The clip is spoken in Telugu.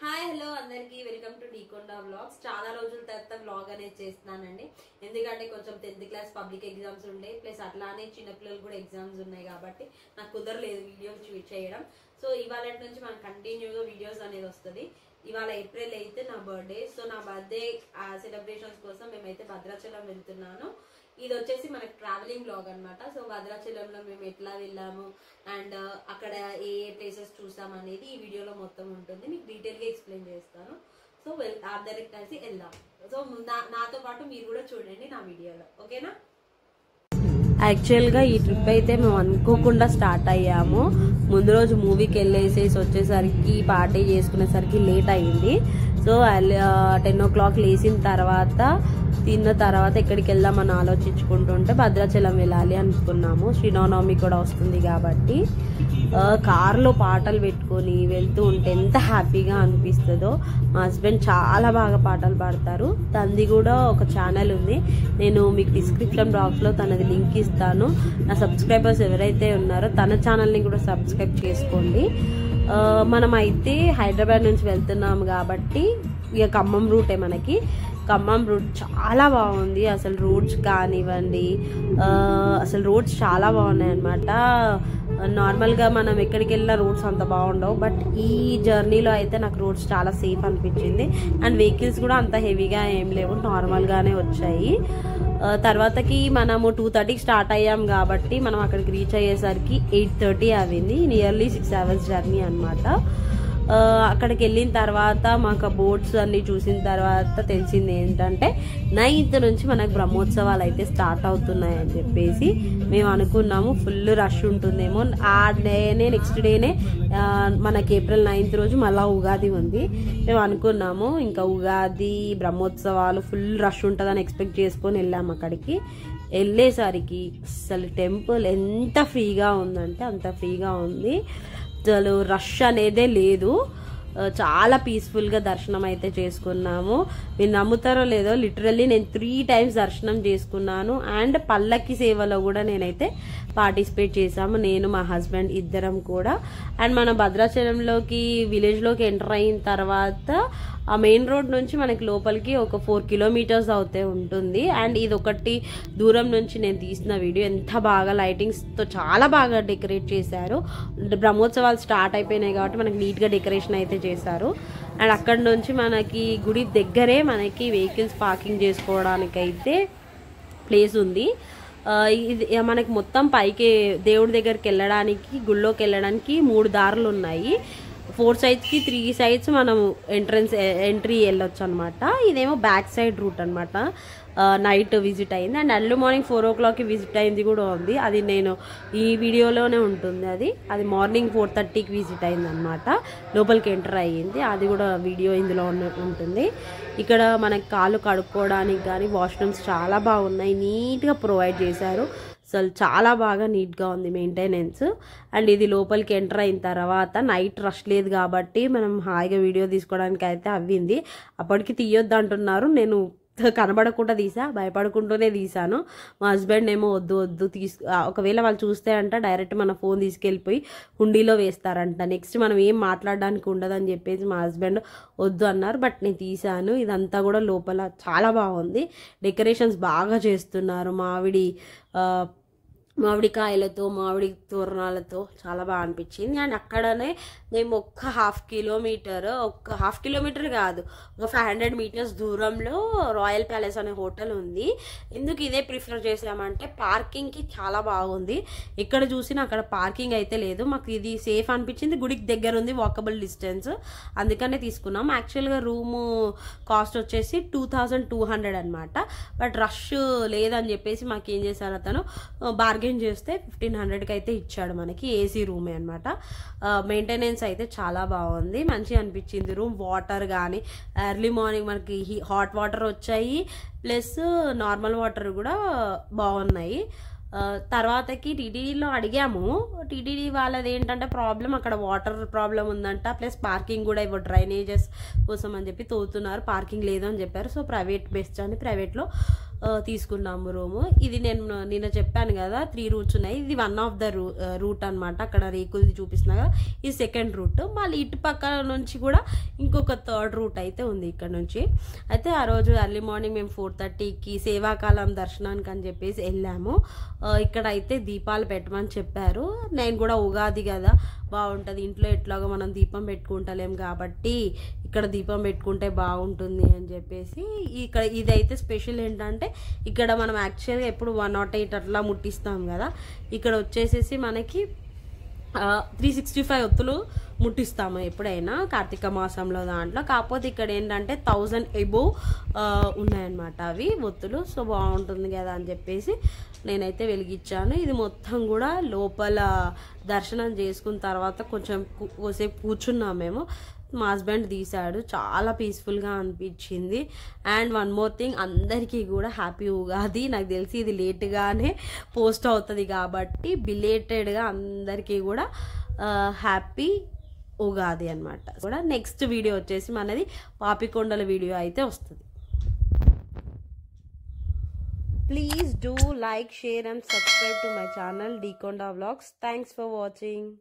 హాయ్ హలో అందరికీ వెల్కమ్ టు డీకొండ వ్లాగ్స్. చాలా రోజుల తర్వాత వ్లాగ్ అనేది చేస్తున్నానండి. ఎందుకంటే కొంచెం 10th క్లాస్ పబ్లిక్ ఎగ్జామ్స్ ఉండే, ప్లస్ అట్లానే చిన్నపిల్లలు కూడా ఎగ్జామ్స్ ఉన్నాయి కాబట్టి నాకు కుదరలేదు వీడియో చేయడం. సో ఇవాళ నుంచి మనం కంటిన్యూగా వీడియోస్ అనేది వస్తుంది. ఇవాళ ఏప్రిల్ 8 నా బర్త్డే. సో నా బర్త్డే సెలబ్రేషన్స్ కోసం మేమైతే భద్రాచలం వెళ్తున్నాను. ఇది వచ్చేసి మనకి ట్రావెలింగ్ వ్లాగ్ అనమాట. సో భద్రాచలంలో మేము ఎట్లా వెళ్ళాము అండ్ అక్కడ ఏ ప్లేసెస్ చూసాం అనేది ఈ వీడియోలో మొత్తం ఉంటుంది. మీకు డీటెయిల్ గా ఎక్స్ప్లెయిన్ చేస్తాను. సో అందరికి కలిసి వెళ్దాం. సో నాతో పాటు మీరు కూడా చూడండి నా వీడియోలో, ఓకేనా? యాక్చువల్గా ఈ ట్రిప్ అయితే మేము అనుకోకుండా స్టార్ట్ అయ్యాము. ముందు రోజు మూవీకి వెళ్ళేసేసి వచ్చేసరికి పార్టీ చేసుకునేసరికి లేట్ అయ్యింది. సో 10 o'clock లేచిన తర్వాత తిన్న తర్వాత ఎక్కడికి వెళ్దామని ఆలోచించుకుంటుంటే భద్రాచలం వెళ్ళాలి అనుకున్నాము. శ్రీరామనవమి కూడా వస్తుంది కాబట్టి కార్లో పాటలు పెట్టుకొని వెళ్తూ ఉంటే ఎంత హ్యాపీగా అనిపిస్తుందో. మా హస్బెండ్ చాలా బాగా పాటలు పాడతారు. తనది కూడా ఒక ఛానల్ ఉంది. నేను మీకు డిస్క్రిప్షన్ బాక్స్లో తనది లింక్ ఇస్తాను. నా సబ్స్క్రైబర్స్ ఎవరైతే ఉన్నారో తన ఛానల్ని కూడా సబ్స్క్రైబ్ చేసుకోండి. మనం అయితే హైదరాబాద్ నుంచి వెళ్తున్నాము కాబట్టి ఇక ఖమ్మం రూటే మనకి. ఖమ్మం రూట్ చాలా బాగుంది. అసలు రోడ్స్ కానివ్వండి, అసలు రోడ్స్ చాలా బాగున్నాయి అనమాట. నార్మల్గా మనం ఎక్కడికి వెళ్ళినా రోడ్స్ అంత బాగుండవు, బట్ ఈ జర్నీలో అయితే నాకు రోడ్స్ చాలా సేఫ్ అనిపించింది. అండ్ వెహికల్స్ కూడా అంత హెవీగా ఏం లేవు, నార్మల్గానే వచ్చాయి. తర్వాతకి మనము 2:30కి స్టార్ట్ అయ్యాం కాబట్టి మనం అక్కడికి రీచ్ అయ్యేసరికి 8:30 అయింది. నియర్లీ 6 hours జర్నీ అనమాట. అక్కడికి వెళ్ళిన తర్వాత మాకు బోట్స్ అన్ని చూసిన తర్వాత తెలిసింది ఏంటంటే 9th నుంచి మనకు బ్రహ్మోత్సవాలు అయితే స్టార్ట్ అవుతున్నాయని చెప్పేసి మేము అనుకున్నాము. ఫుల్ రష్ ఉంటుందేమో. ఆ డేనే నెక్స్ట్ డేనే మనకి ఏప్రిల్ 9th రోజు మళ్ళీ ఉగాది ఉంది. మేము అనుకున్నాము ఇంకా ఉగాది బ్రహ్మోత్సవాలు ఫుల్ రష్ ఉంటుందని ఎక్స్పెక్ట్ చేసుకొని వెళ్ళాము. అక్కడికి వెళ్ళేసరికి అసలు టెంపుల్ ఎంత ఫ్రీగా ఉందంటే అంత ఫ్రీగా ఉంది. అసలు రష్ అనేదే లేదు. చాలా పీస్ఫుల్గా దర్శనం అయితే చేసుకున్నాము. మీరు నమ్ముతారో లేదో, లిటరల్లీ నేను 3 times దర్శనం చేసుకున్నాను. అండ్ పల్లకి సేవలో కూడా నేనైతే పార్టిసిపేట్ చేశాము, నేను మా హస్బెండ్ ఇద్దరం కూడా. అండ్ మన భద్రాచలంలోకి విలేజ్లోకి ఎంటర్ అయిన తర్వాత ఆ మెయిన్ రోడ్ నుంచి మనకి లోపలికి ఒక 4 kilometers అవుతే ఉంటుంది. అండ్ ఇది ఒకటి దూరం నుంచి నేను తీసిన వీడియో. ఎంత బాగా లైటింగ్స్తో చాలా బాగా డెకరేట్ చేశారు. బ్రహ్మోత్సవాలు స్టార్ట్ అయిపోయినాయి కాబట్టి మనకి నీట్గా డెకరేషన్ అయితే చేశారు. అండ్ అక్కడ నుంచి మనకి గుడి దగ్గరే మనకి వెహికల్స్ పార్కింగ్ చేసుకోవడానికి అయితే ప్లేస్ ఉంది. ఇది మనకి మొత్తం పైకి దేవుడి దగ్గరికి వెళ్ళడానికి, గుళ్ళోకి వెళ్ళడానికి 3 దారులు ఉన్నాయి. 4 sides 3 sides మనం ఎంట్రీ వెళ్ళొచ్చు అనమాట. ఇదేమో బ్యాక్ సైడ్ రూట్ అనమాట. నైట్ విజిట్ అయింది. అండ్ ఎర్లీ మార్నింగ్ 4 o'clockకి విజిట్ అయింది కూడా ఉంది. అది నేను ఈ వీడియోలోనే ఉంటుంది. అది మార్నింగ్ 4:30కి విజిట్ అయింది అనమాట. లోపలికి ఎంటర్ అయ్యింది. అది కూడా వీడియో ఇందులో ఉంటుంది. ఇక్కడ మనకి కాళ్ళు కడుక్కోవడానికి కానీ వాష్రూమ్స్ చాలా బాగున్నాయి, నీట్గా ప్రొవైడ్ చేశారు. అసలు చాలా బాగా నీట్గా ఉంది మెయింటెనెన్స్. అండ్ ఇది లోపలికి ఎంటర్ అయిన తర్వాత నైట్ రష్ లేదు కాబట్టి మనం హాయిగా వీడియో తీసుకోవడానికి అయితే అవ్వింది. అప్పటికి తీయొద్దు అంటున్నారు, నేను కనబడకుండా తీసా, భయపడుకుంటూనే తీసాను. మా హస్బెండ్ ఏమో వద్దు ఒకవేళ వాళ్ళు చూస్తే అంట డైరెక్ట్ మన ఫోన్ తీసుకెళ్ళిపోయి హుండీలో వేస్తారంట. నెక్స్ట్ మనం ఏం మాట్లాడడానికి ఉండదని చెప్పేసి మా హస్బెండ్ వద్దు అన్నారు. బట్ నేను తీసాను. ఇదంతా కూడా లోపల చాలా బాగుంది. డెకరేషన్స్ బాగా చేస్తున్నారు. మామిడికాయలతో, మామిడి తోరణాలతో చాలా బాగా అనిపించింది. అండ్ అక్కడనే మేము ఒక హాఫ్ కిలోమీటర్ కాదు, ఒక 500 meters దూరంలో రాయల్ ప్యాలెస్ అనే హోటల్ ఉంది. ఎందుకు ఇదే ప్రిఫర్ చేసామంటే పార్కింగ్కి చాలా బాగుంది. ఎక్కడ చూసినా అక్కడ పార్కింగ్ అయితే లేదు. మాకు ఇది సేఫ్ అనిపించింది. గుడికి దగ్గర ఉంది, వాకబుల్ డిస్టెన్స్, అందుకనే తీసుకున్నాం. యాక్చువల్గా రూము కాస్ట్ వచ్చేసి 2200 అనమాట. బట్ రష్ లేదని చెప్పేసి మాకు ఏం చేశారు, అతను బార్గెన్ చేస్తే 1500కి అయితే ఇచ్చాడు. మనకి ఏసీ రూమే అనమాట. మెయింటెనెన్స్ అయితే చాలా బాగుంది, మంచిగా అనిపించింది రూమ్. వాటర్ కానీ ఎర్లీ మార్నింగ్ మనకి హాట్ వాటర్ వచ్చాయి, ప్లస్ నార్మల్ వాటర్ కూడా బాగున్నాయి. తర్వాతకి టీటీడీలో అడిగాము. టీటీడీ వాళ్ళది ఏంటంటే ప్రాబ్లం, అక్కడ వాటర్ ప్రాబ్లం ఉందంట, ప్లస్ పార్కింగ్ కూడా ఇవ్వ డ్రైనేజెస్ కోసం అని చెప్పి తోతున్నారు, పార్కింగ్ లేదు అని చెప్పారు. సో ప్రైవేట్ బెస్ట్ అని ప్రైవేట్లో తీసుకున్నాము రూము. ఇది నేను నిన్న చెప్పాను కదా 3 రూట్స్ ఉన్నాయి. ఇది వన్ ఆఫ్ ద రూట్ అనమాట. అక్కడ రేకులది చూపిస్తున్నా కదా, ఇది సెకండ్ రూట్. మళ్ళీ ఇటు పక్క నుంచి కూడా ఇంకొక థర్డ్ రూట్ అయితే ఉంది ఇక్కడ నుంచి. అయితే ఆ రోజు ఎర్లీ మార్నింగ్ మేము 4:30కి సేవాకాలం దర్శనానికి అని చెప్పేసి వెళ్ళాము. ఇక్కడ అయితే దీపాలు పెట్టమని చెప్పారు. నేను కూడా ఉగాది కదా బాగుంటుంది, ఇంట్లో ఎట్లాగో మనం దీపం పెట్టుకుంటలేం కాబట్టి ఇక్కడ దీపం పెట్టుకుంటే బాగుంటుంది అని చెప్పేసి ఇక్కడ ఇదైతే స్పెషల్ ఏంటంటే ఇక్కడ మనం యాక్చువల్గా ఎప్పుడు 108 అట్లా ముట్టిస్తాం కదా, ఇక్కడ వచ్చేసేసి మనకి 365 ఒత్తులు ముట్టిస్తాము ఎప్పుడైనా కార్తీక మాసంలో దాంట్లో. కాకపోతే ఇక్కడ ఏంటంటే 1000 ఎబోవ్ ఉన్నాయన్నమాట అవి ఒత్తులు. సో బాగుంటుంది కదా అని చెప్పేసి నేనైతే వెలిగించాను. ఇది మొత్తం కూడా లోపల దర్శనం చేసుకున్న తర్వాత కొంచెం కోసేపు కూర్చున్నాం మేము. మా హస్బెండ్ తీశాడు, చాలా పీస్ఫుల్గా అనిపించింది. అండ్ వన్ మోర్ థింగ్, అందరికీ కూడా హ్యాపీ ఉగాది. నాకు తెలిసి ఇది లేట్గానే పోస్ట్ అవుతుంది కాబట్టి బిలేటెడ్గా అందరికీ కూడా హ్యాపీ ఉగాది అనమాట. కూడా నెక్స్ట్ వీడియో వచ్చేసి మనది పాపికొండల వీడియో అయితే వస్తుంది. Please do like, share and subscribe to my channel Dekonda Vlogs. Thanks for watching.